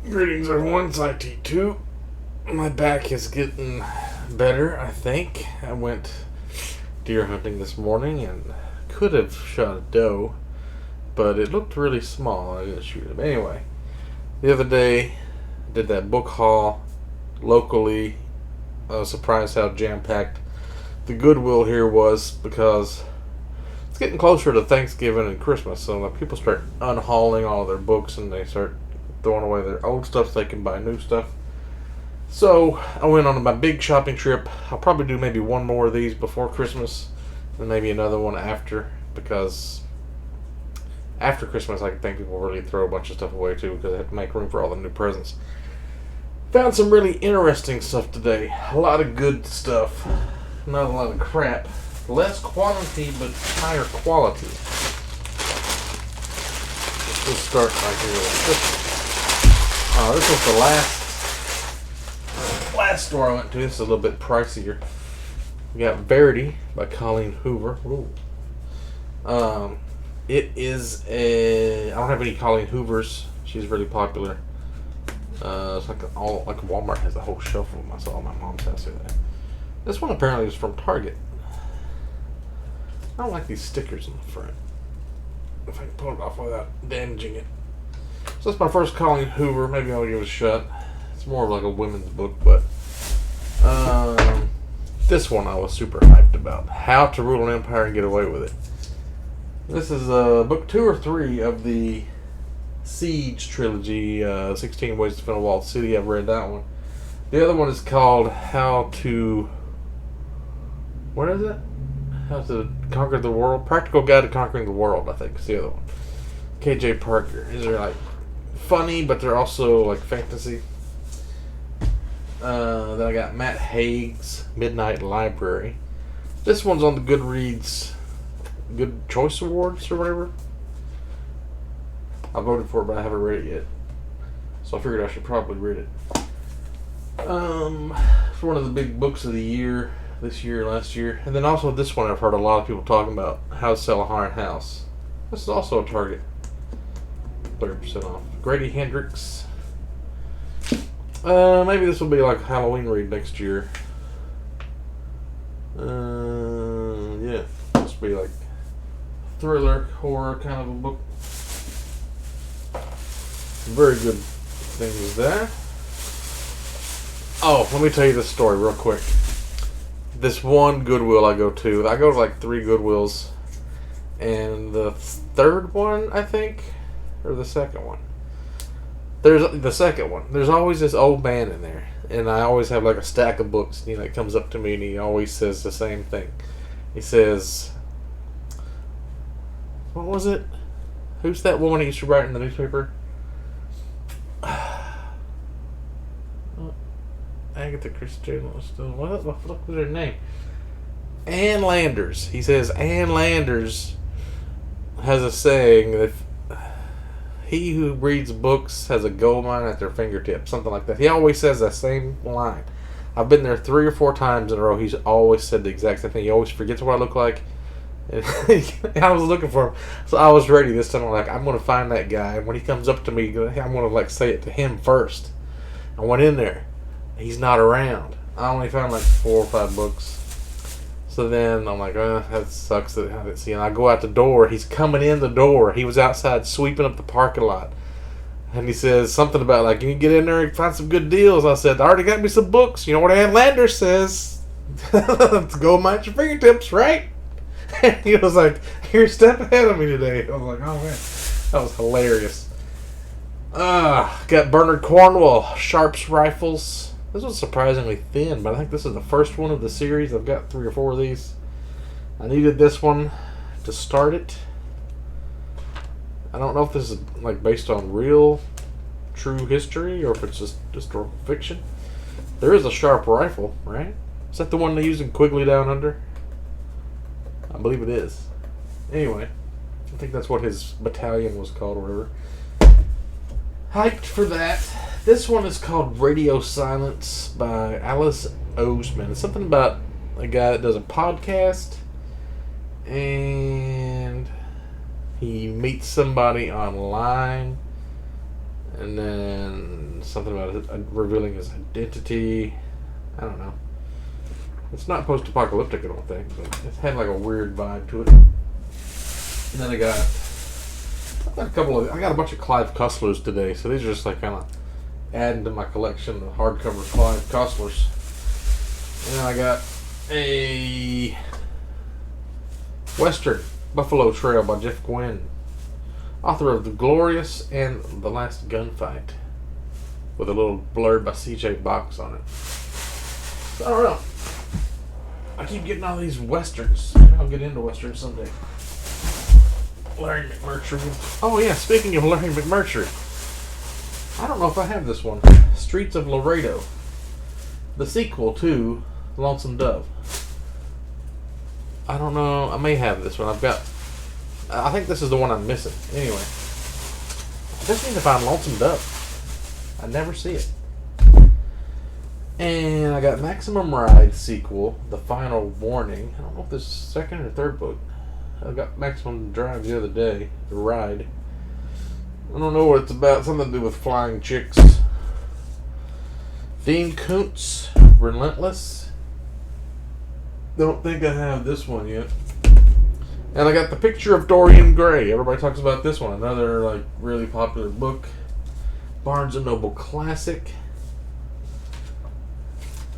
Greetings everyone, it's IT2. My back is getting better, I think. I went deer hunting this morning and could have shot a doe, but it looked really small. I didn't shoot it. Anyway, the other day, I did that book haul locally. I was surprised how jam-packed the Goodwill here was because it's getting closer to Thanksgiving and Christmas, so people start unhauling all their books and they start throwing away their old stuff so they can buy new stuff. So I went on my big shopping trip. I'll probably do maybe one more of these before Christmas and maybe another one after, because after Christmas I think people really throw a bunch of stuff away too because they have to make room for all the new presents. Found some really interesting stuff today. A lot of good stuff. Not a lot of crap. Less quantity but higher quality. Let's start right here with this. This was the last store I went to. This is a little bit pricier. We got Verity by Colleen Hoover. Ooh. It is I don't have any Colleen Hoovers. She's really popular. It's like Walmart has a whole shelf of them. I saw at my mom's house the other day. This one apparently is from Target. I don't like these stickers in the front. If I can pull it off without damaging it. So that's my first Colleen Hoover. Maybe I'll give it a shot. It's more of like a women's book, but this one I was super hyped about. How to Rule an Empire and Get Away with It. This is book 2 or 3 of the Siege trilogy, 16 Ways to Defend a Walled City. I've read that one. The other one is called How to... What is it? How to Conquer the World? Practical Guide to Conquering the World, I think is the other one. KJ Parker. These are like funny, but they're also like fantasy. Then I got Matt Haig's Midnight Library. This one's on the Goodreads Good Choice Awards or whatever. I voted for it, but I haven't read it yet. So I figured I should probably read it. It's one of the big books of the year, this year, last year. And then also this one I've heard a lot of people talking about, How to Sell a Haunted House. This is also a Target. 30% off. Grady Hendrix. Maybe this will be like a Halloween read next year. Yeah. This will be like thriller, horror kind of a book. Very good things there. Oh, let me tell you this story real quick. This one Goodwill I go to like 3 Goodwills, and the third one, I think, or the second one. There's the second one. There's always this old man in there, and I always have like a stack of books. And he comes up to me and he always says the same thing. He says, "What was it? Who's that woman he used to write in the newspaper?" Agatha Christie. What the fuck was her name? Ann Landers. He says Ann Landers has a saying that he who reads books has a gold mine at their fingertips. Something like that. He always says that same line. I've been there 3 or 4 times in a row. He's always said the exact same thing. He always forgets what I look like. And I was looking for him. So I was ready this time. I'm like, I'm going to find that guy. And when he comes up to me, I'm going to like say it to him first. I went in there. He's not around. I only found like 4 or 5 books. So then I'm like, that sucks that I didn't see him. I go out the door. He's coming in the door. He was outside sweeping up the parking lot. And he says something about like, can you get in there and find some good deals? I said, I already got me some books. You know what Ann Landers says? Let's go mind your fingertips, right? And he was like, you're a step ahead of me today. I was like, oh man, that was hilarious. Got Bernard Cornwell, Sharps Rifles. This was surprisingly thin, but I think this is the first one of the series. I've got 3 or 4 of these. I needed this one to start it. I don't know if this is like based on real, true history or if it's just historical fiction. There is a sharp rifle, right? Is that the one they use in Quigley Down Under? I believe it is. Anyway, I think that's what his battalion was called or whatever. Hyped for that. This one is called Radio Silence by Alice Oseman. It's something about a guy that does a podcast and he meets somebody online And then something about revealing his identity. I don't know. It's not post-apocalyptic, I don't think, but it had like a weird vibe to it. And then I got a bunch of Clive Cusslers today, so these are just like kind of adding to my collection of hardcover Clive Cusslers. And then I got a Western, Buffalo Trail by Jeff Gwynne, author of The Glorious and The Last Gunfight, with a little blurb by C.J. Box on it. So I don't know. I keep getting all these Westerns. I'll get into Westerns someday. Larry McMurtry. Oh yeah, speaking of Larry McMurtry, I don't know if I have this one. Streets of Laredo, the sequel to Lonesome Dove. I don't know. I may have this one. I think this is the one I'm missing. Anyway, I just need to find Lonesome Dove. I never see it. And I got Maximum Ride sequel, The Final Warning. I don't know if this is second or third book. I got Maximum Drive the other day, The Ride. I don't know what it's about. Something to do with flying chicks. Dean Koontz, Relentless. Don't think I have this one yet. And I got The Picture of Dorian Gray. Everybody talks about this one. Another like really popular book. Barnes & Noble classic.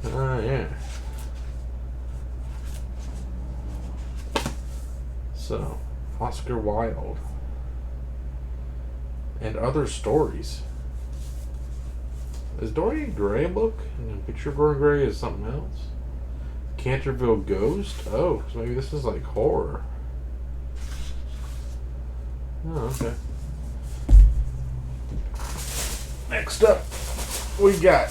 Yeah. So, Oscar Wilde. And Other Stories. Is Dorian Gray a book? And the Picture of Dorian Gray is something else? Canterville Ghost? Oh, so maybe this is like horror. Oh, okay. Next up, we got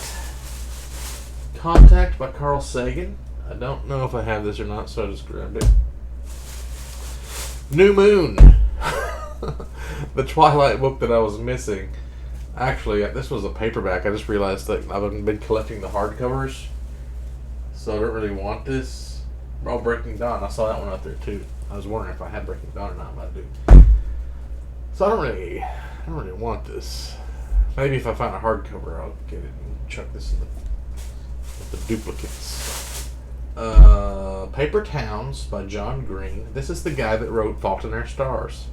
Contact by Carl Sagan. I don't know if I have this or not, so I just grabbed it. New Moon. The Twilight book that I was missing. Actually, this was a paperback. I just realized that I've been collecting the hardcovers, so I don't really want this. Oh, Breaking Dawn. I saw that one out there too. I was wondering if I had Breaking Dawn or not, but I do. So I don't really want this. Maybe if I find a hardcover, I'll get it and chuck this in the duplicates. Paper Towns by John Green. This is the guy that wrote Fault in Our Stars.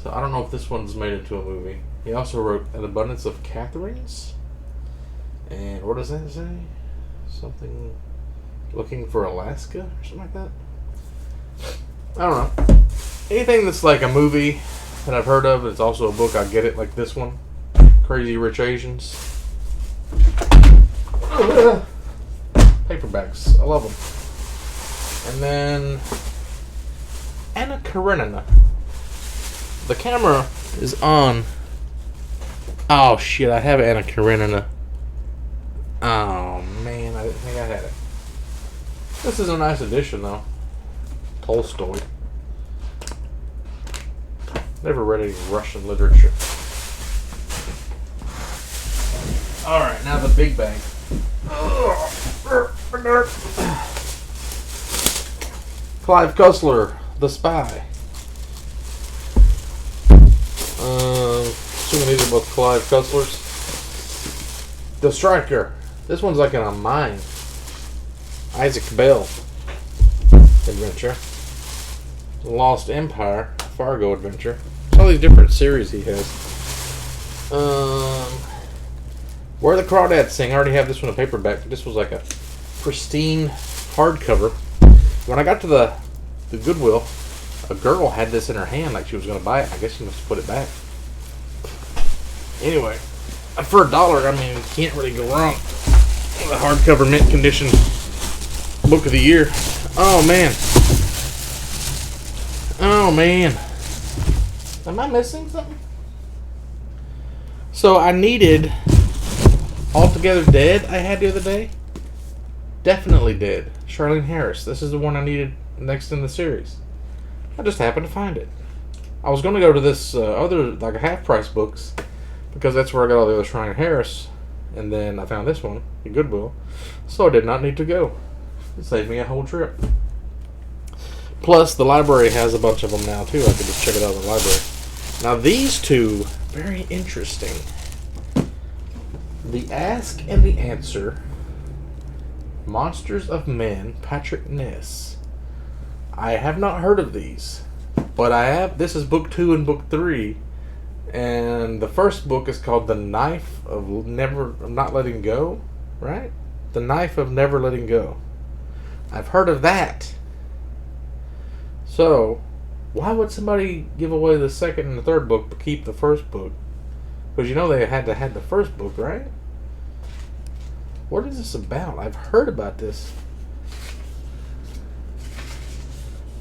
So I don't know if this one's made into a movie. He also wrote An Abundance of Catherines. And what does that say? Something Looking for Alaska or something like that? I don't know. Anything that's like a movie that I've heard of, it's also a book, I get it, like this one. Crazy Rich Asians. Paperbacks. I love them. And then Anna Karenina. The camera is on. Oh shit, I have Anna Karenina. Oh man, I didn't think I had it. This is a nice edition though. Tolstoy. Never read any Russian literature. Alright, now the big bang. Clive Cussler, The Spy. Assuming these are both Clive Cusslers. The Striker. This one's like in a mine. Isaac Bell adventure. Lost Empire, Fargo adventure. All these different series he has. Where the Crawdads Sing. I already have this one in paperback, but this was like a pristine hardcover. When I got to the Goodwill, a girl had this in her hand like she was going to buy it. I guess she must have put it back. Anyway, for $1, I mean, you can't really go wrong with a hardcover mint condition book of the year. Oh, man. Oh, man. Am I missing something? So, I needed Altogether Dead I had the other day. Definitely Dead. Charlene Harris. This is the one I needed next in the series. I just happened to find it. I was going to go to this other, like, half-price books, because that's where I got all the other Charlene Harris, and then I found this one at Goodwill, so I did not need to go. It saved me a whole trip. Plus, the library has a bunch of them now, too. I could just check it out in the library. Now, these two, very interesting. The Ask and the Answer. Monsters of Men, Patrick Ness. I have not heard of these, but I have. This is book 2 and book 3, and the first book is called The Knife of Not Letting Go, right? The Knife of Never Letting Go. I've heard of that. So, why would somebody give away the second and the third book but keep the first book? Because you know they had to have the first book, right? What is this about? I've heard about this.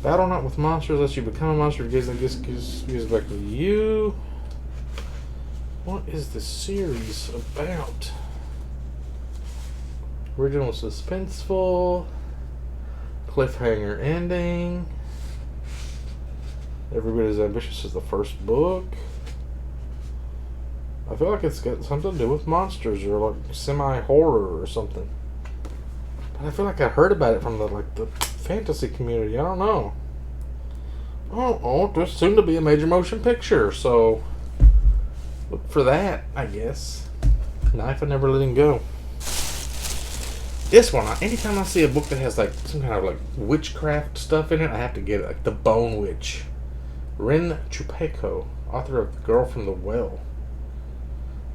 Battle not with monsters unless you become a monster. Gives back to you. What is the series about? Original suspenseful. Cliffhanger ending. Every bit as ambitious as the first book. I feel like it's got something to do with monsters or like semi-horror or something. But I feel like I heard about it from the fantasy community. I don't know. Oh, there's soon to be a major motion picture, so look for that, I guess. Knife of Never Letting Go. This one, anytime I see a book that has like some kind of like witchcraft stuff in it, I have to get it. Like The Bone Witch. Rin Chupeco, author of The Girl from the Well.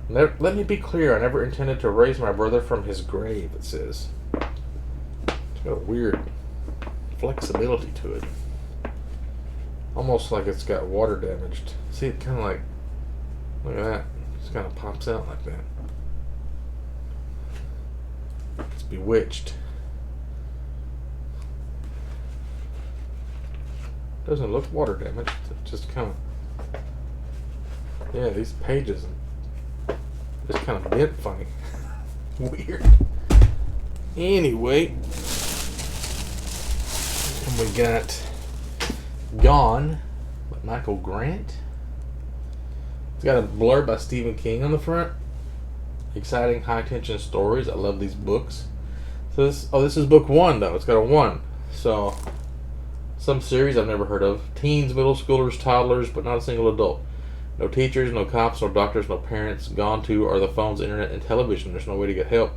Let me be clear, I never intended to raise my brother from his grave, it says. It's got a weird flexibility to it. Almost like it's got water damaged. See, it kind of like, look at that. It just kind of pops out like that. It's Bewitched. Doesn't look water damaged. It just kind of, yeah, these pages just kind of bent funny. Weird. Anyway, and we got Gone by Michael Grant. It's got a blurb by Stephen King on the front. Exciting, high-tension stories. I love these books. So this is book 1, though. It's got a 1. So, some series I've never heard of. Teens, middle schoolers, toddlers, but not a single adult. No teachers, no cops, no doctors, no parents. Gone too are the phones, internet, and television. There's no way to get help.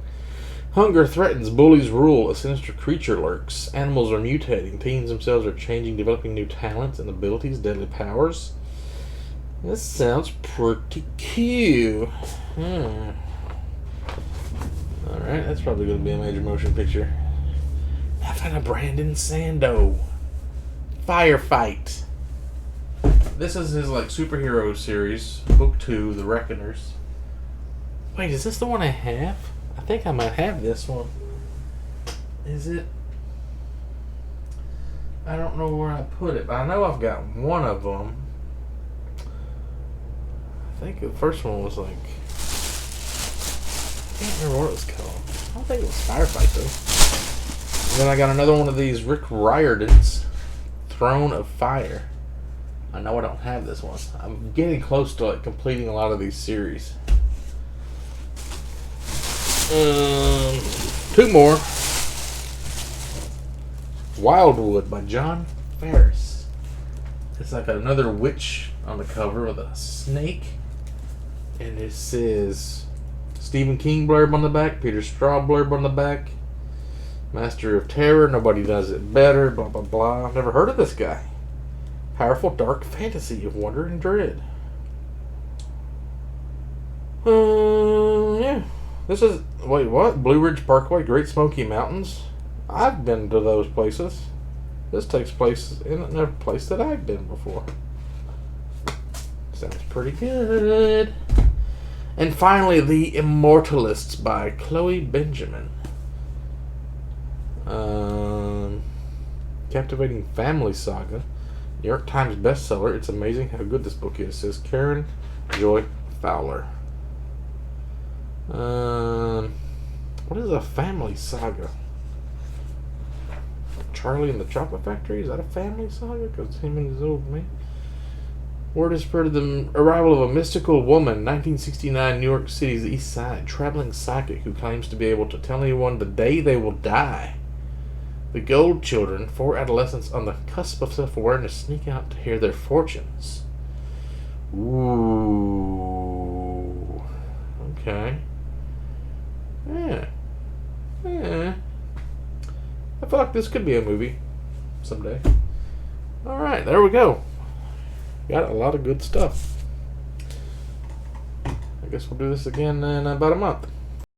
Hunger threatens, bullies rule, a sinister creature lurks. Animals are mutating, teens themselves are changing, developing new talents and abilities, deadly powers. This sounds pretty cute. Alright, that's probably going to be a major motion picture. I found a Brandon Sando. Firefight. This is his like superhero series, book 2, The Reckoners. Wait, is this the one I have? I think I might have this one. Is it? I don't know where I put it, but I know I've got one of them. I think the first one was like, I can't remember what it was called. I don't think it was Firefight though. And then I got another one of these Rick Riordan's Throne of Fire. I know I don't have this one. I'm getting close to like completing a lot of these series. 2 more. Wildwood by John Ferris. It's like another witch on the cover with a snake. And it says Stephen King blurb on the back, Peter Straub blurb on the back. Master of Terror, nobody does it better, blah blah blah. I've never heard of this guy. Powerful dark fantasy of wonder and dread. Yeah. This is, wait, what? Blue Ridge Parkway, Great Smoky Mountains? I've been to those places. This takes place in a place that I've been before. Sounds pretty good. And finally, The Immortalists by Chloe Benjamin. Captivating family saga. New York Times bestseller. It's amazing how good this book is, says Karen Joy Fowler. What is a family saga? Charlie and the Chocolate Factory? Is that a family saga? Because him and his old man. Word has spread of the arrival of a mystical woman, 1969, New York City's East Side, traveling psychic who claims to be able to tell anyone the day they will die. The Gold Children, 4 adolescents on the cusp of self-awareness, sneak out to hear their fortunes. Ooh. Okay. I feel like this could be a movie someday. Alright, there we go. Got a lot of good stuff. I guess we'll do this again in about a month.